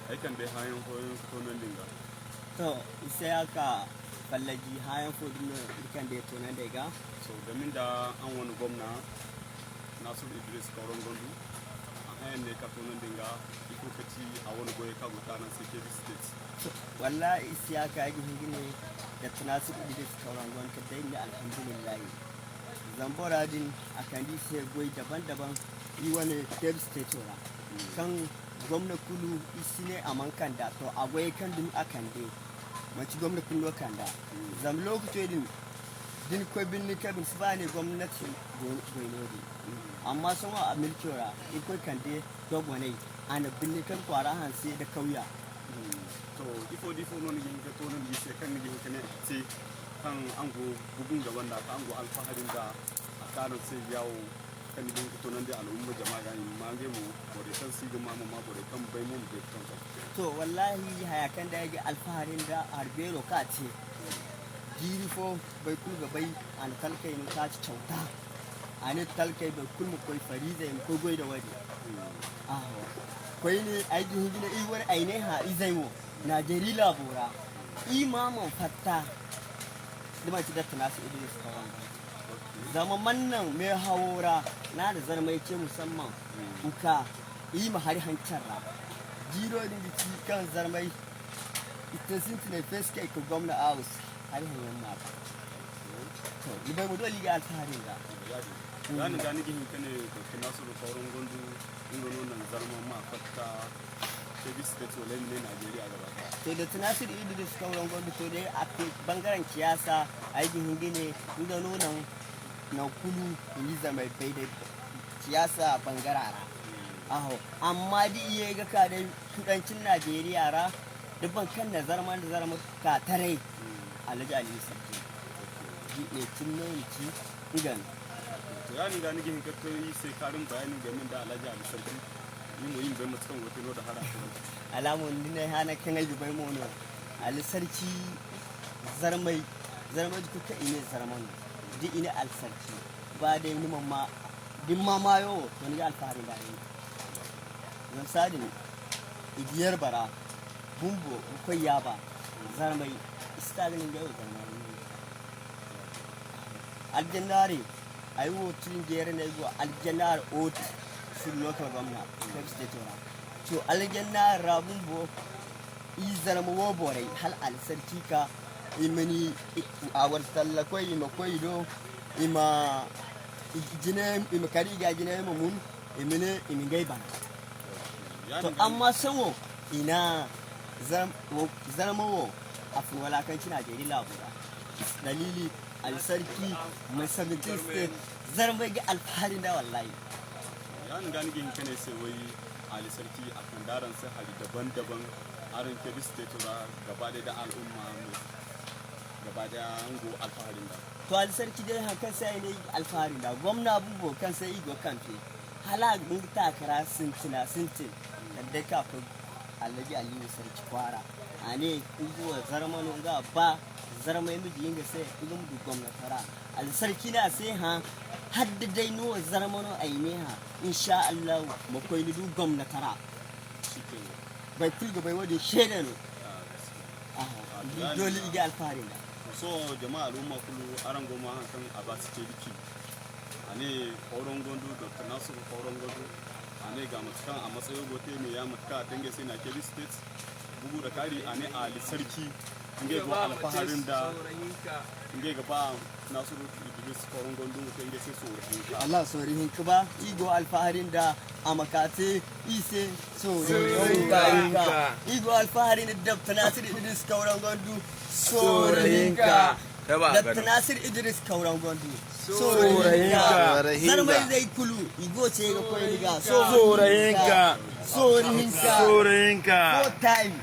ai kan dai hayan koyon to nan dinga to sai aka fallaji hayan fodin kan dai to nan daga so gamin da an wani gwamna Nasiru Idris Kauran Gondu a hayan ne ka to nan dinga iko kaci a wani goye ka mutanen Kebbi State wallahi sai aka yi hingine da Nasiru Idris Kauran Gondu dai ne alhamdulillah zambora din akan di sai goyi daban-daban yi wani Kebbi State ora kan gwamna kulu isine aman kanda to agwai kan dum akan de maci gwamna kulu kanda zam lokacin din ko bin ni kabin su bane gwamnati goinodi amma sun wa milkora iko kan de dogwane ana bin ni kan kwara hanse da kauya to difo non yin ka to nan yi sai kan ni kan ce kan ango bugun gaban da ango alfaharin da a karin sai yawo kan din to nan da al'umma jama'a ga mange mu bore kan siga mama ma bore kan bai mu da kan to wallahi haya kan da yake alfaharin da arbero ka ce jirifo bai kul ga bai an kalkai mu ta ci kyauta ani kalkai bai kul mu koi fariza mu ko goi da wadi koi ne aiki hingina i wani aine ha izai mu Najeriya bora imaman fatta da ma ci da tunasu Idris Kauran zama mannan mai hawora na da zarmai ce musamman uka yi ma har hancarra jiro din da ci kan zarmai ita sun tunai feske ko gwamna aus har hanyar mata to ni bai mu dole ga alfaharin da yani da nigi hin kane ko Nasiru Kauran Gondu ingono nan zarman ma fatta Kebbi State wala ne Najeriya gaba to da Nasiru Idris Kauran Gondu to dai a bangaren siyasa aikin hingine ingono nan na kulu yi zama bai da siyasa bangarara amma di iya ga ka da kudancin Najeriya ra dubban kan da zarman ka tare Alhaji Ali Sarki ne cin nan ci igan to yani ga nigi hinka to yi sai karin bayani game da Alhaji Ali Sarki ni mu yin bai mutukan hoto da hara alamun dinai hana kan ai bai mu no Ali Sarki zarmai kuka ine zarman di ina alfarki ba da yi mamma din mamayo to ni alfahari da ni yan sadin igiyar bara bumbo akwai yaba zarmai istagin ga yau zarmai aljannare ayo tun jere ne go aljannar ot su local gwamna Kebbi State ora to aljannar rabumbo i zarma wo bore hal al sarki ka imani awar tallakoi makoi do ima jine ima kari ga jine mun imene imingai ban to amma sanwo ina zarmawo afin walakanci Najeriya labura dalili alsarki mai 17 state zarmai ga alfaharin da wallahi yani gani gin kane sai wai ali sarki a kan daran sai hali daban-daban arin Kebbi State gaba da al'umma gaba da ango alfaharin da to alsarki dai haka sai ne alfaharin da gwamna bubo kan sai igo kanfe hala mun takara sintin da ka fa Alhaji Ali Sarki kwara ane kugo zarmano ga ba zarmai miji yinga sai igo mu gwamnatara alsarki na sai ha hadda dai no zarmano aine ha insha Allah mu koyi du gwamnatara shike bai tilga bai wadi shede no dole iga alfaharin da so jama'a al'umma kullu aran goma kan Abasu Kediki ane Kauran Gondu Dr. Nasiru Kauran Gondu ane ga matukan a matsayin gote mai ya matuka dange sai na Kebbi State bugu da kari ane Ali Sarki inge go alfaharin da inge ga ba Nasiru Idris Kauran Gondu inge sai so Allah sorihin ka ba igo alfaharin da amakate ise sorihin ka igo alfaharin da Dr. Nasiru Idris Kauran Gondu sorihin ka Dr. Nasiru Idris Kauran Gondu sorihin ka zarmai zai kulu igo ce ga koyi ga sorihin ka 4 time